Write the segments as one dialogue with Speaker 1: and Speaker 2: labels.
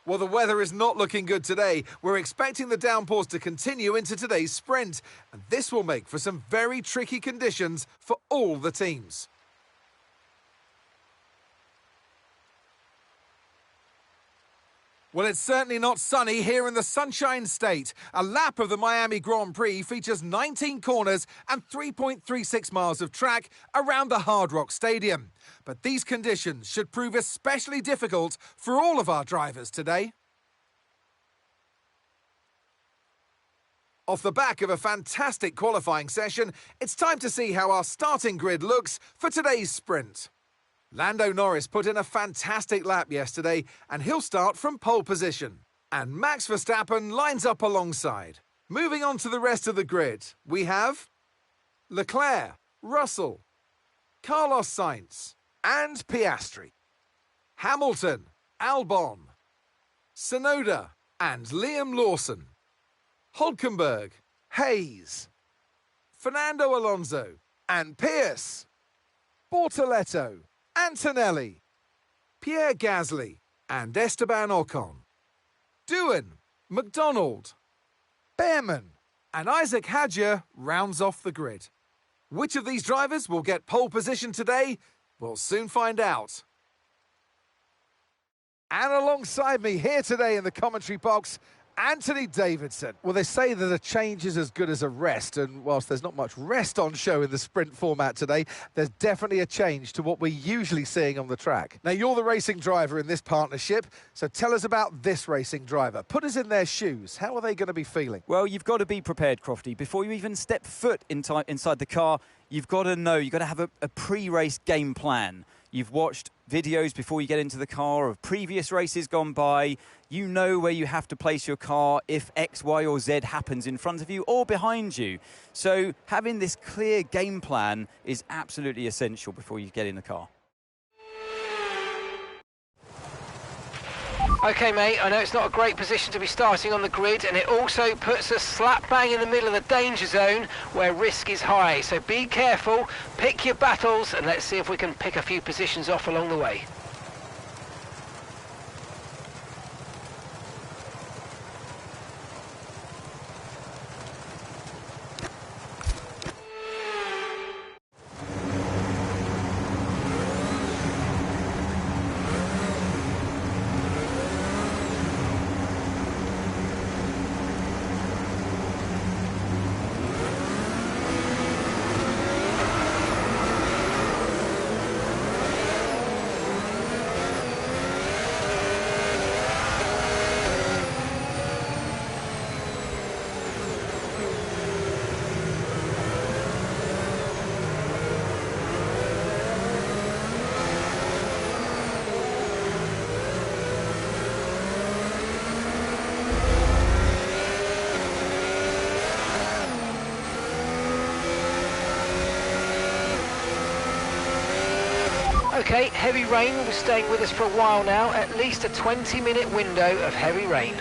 Speaker 1: Well, the weather is not looking good today. We're expecting the downpours to continue into today's sprint, and this will make for some very tricky conditions for all the teams. Well, it's certainly not sunny here in the Sunshine State. A lap of the Miami Grand Prix features 19 corners and 3.36 miles of track around the Hard Rock Stadium. But these conditions should prove especially difficult for all of our drivers today. Off the back of a fantastic qualifying session, it's time to see how our starting grid looks for today's sprint. Lando Norris put in a fantastic lap yesterday, and he'll start from pole position. And Max Verstappen lines up alongside. Moving on to the rest of the grid, we have Leclerc, Russell, Carlos Sainz, and Piastri. Hamilton, Albon, Tsunoda, and Liam Lawson. Hülkenberg, Hayes, Fernando Alonso, and Pierce. Bortoletto, Antonelli, Pierre Gasly, and Esteban Ocon. Doohan, McDonald, Behrman, and Isaac Hadjar rounds off the grid. Which of these drivers will get pole position today? We'll soon find out. And alongside me here today in the commentary box, Anthony Davidson. Well, they say that a change is as good as a rest, and whilst there's not much rest on show in the sprint format today, there's definitely a change to what we're usually seeing on the track. Now, you're the racing driver in this partnership, so tell us about this racing driver. Put us in their shoes. How are they going to be feeling?
Speaker 2: Well, you've got to be prepared, Crofty. Before you even step foot inside the car, you've got to know, you've got to have a pre-race game plan. You've watched videos before you get into the car of previous races gone by. You know where you have to place your car if X, Y or Z happens in front of you or behind you. So having this clear game plan is absolutely essential before you get in the car.
Speaker 3: OK, mate, I know it's not a great position to be starting on the grid, and it also puts us slap bang in the middle of the danger zone where risk is high. So be careful, pick your battles, and let's see if we can pick a few positions off along the way. OK, heavy rain will be staying with us for a while now, at least a 20-minute window of heavy rain.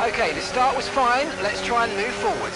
Speaker 3: Okay, the start was fine. Let's try and move forward.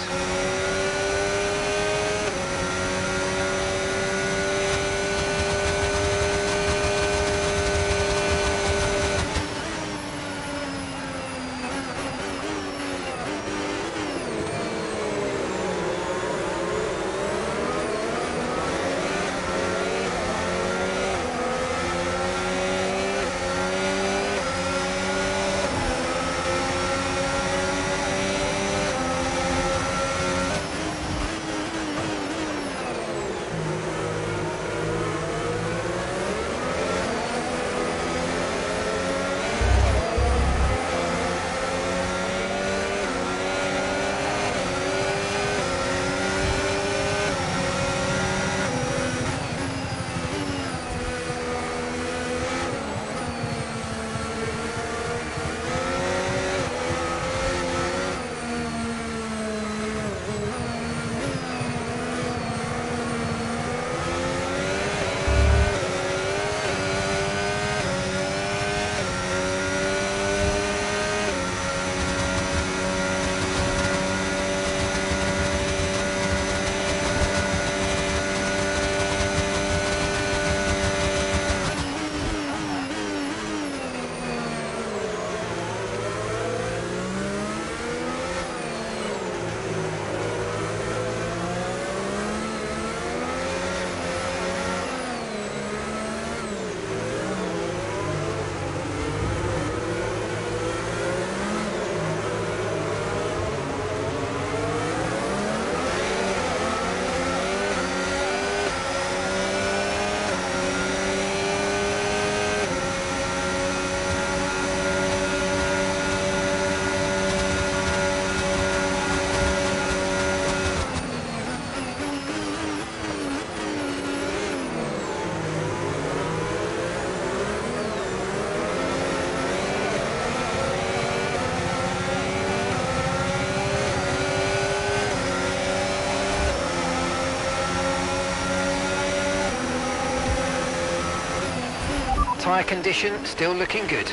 Speaker 3: Tyre condition still looking good.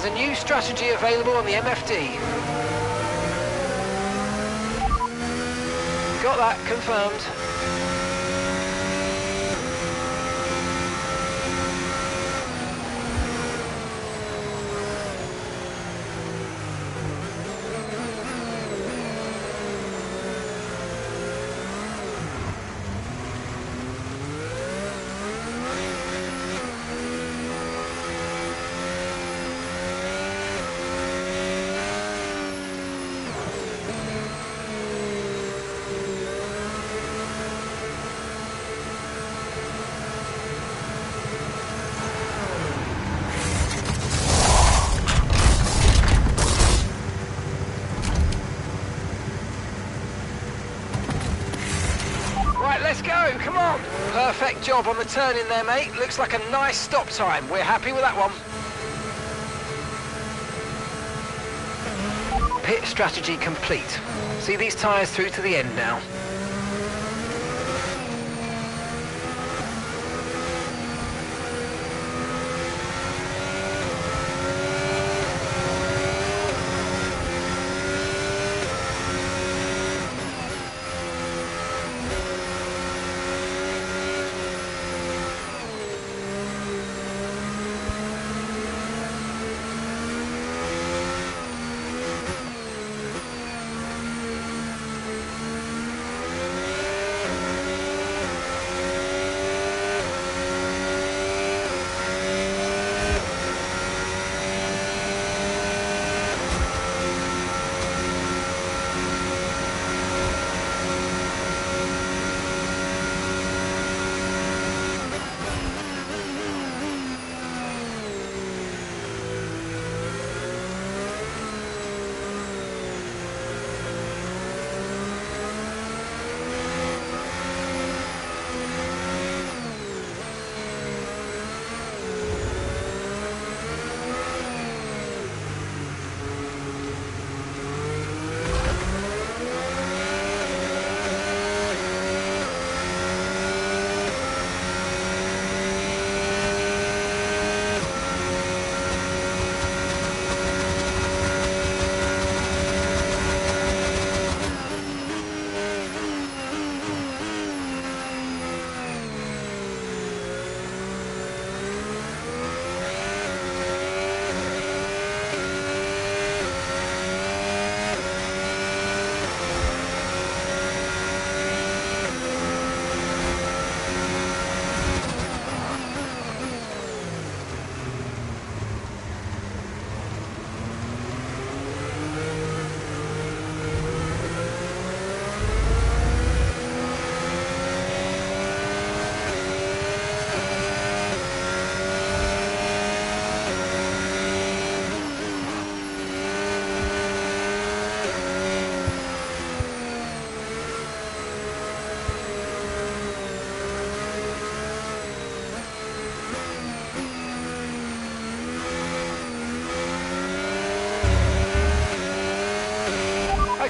Speaker 3: There's a new strategy available on the MFD. Got that confirmed. Right, let's go, come on. Perfect job on the turn in there, mate. Looks like a nice stop time. We're happy with that one. Pit strategy complete. See these tyres through to the end now.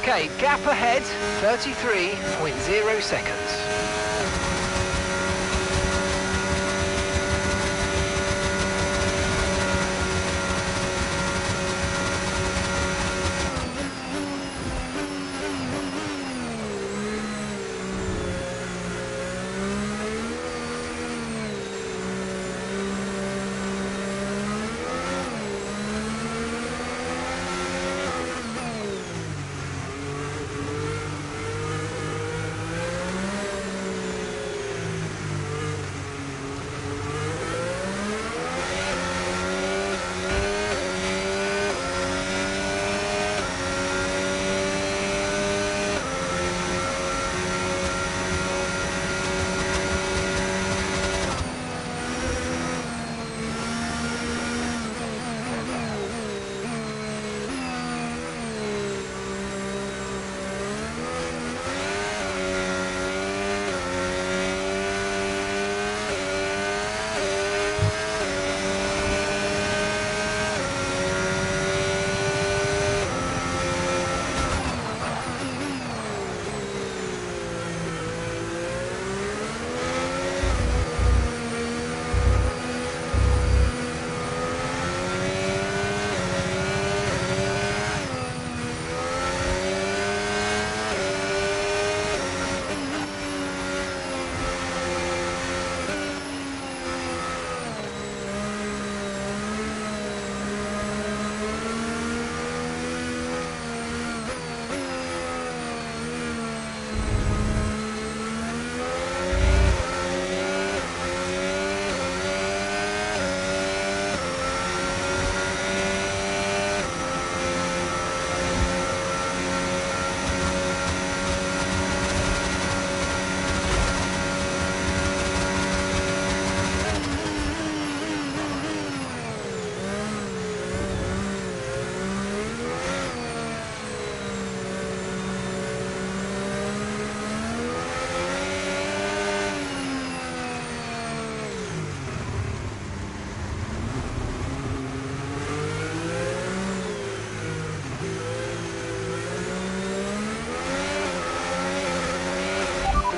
Speaker 3: Okay, gap ahead, 33.0 seconds.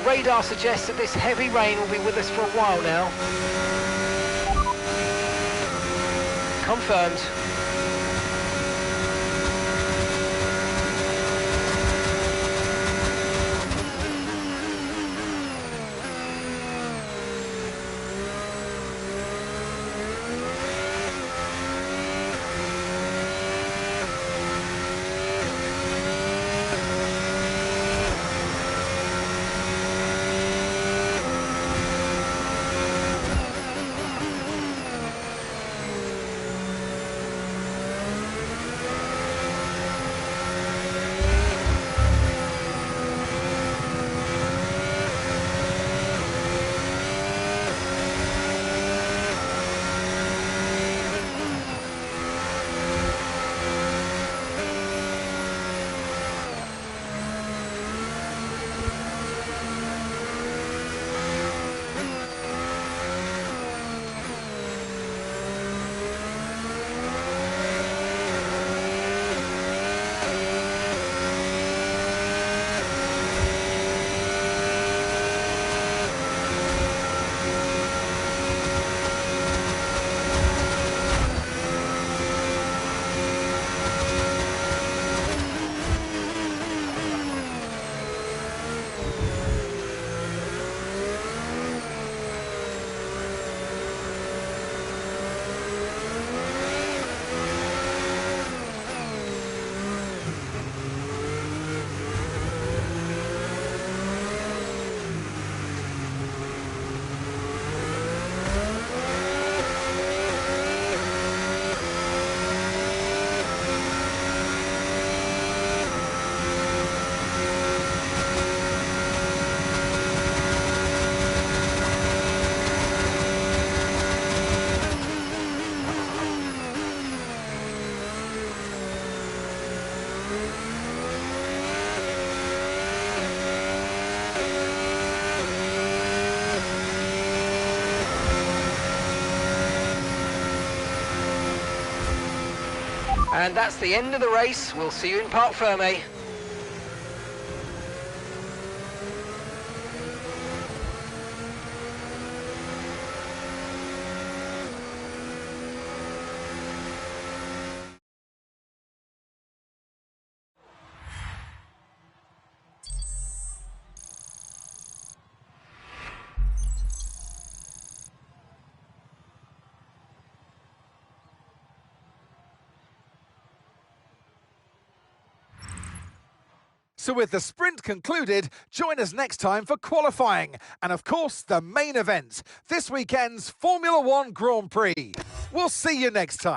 Speaker 3: Radar suggests that this heavy rain will be with us for a while now. Confirmed. And that's the end of the race. We'll see you in Parc Fermé.
Speaker 1: So with the sprint concluded, join us next time for qualifying and, of course, the main event, this weekend's Formula One Grand Prix. We'll see you next time.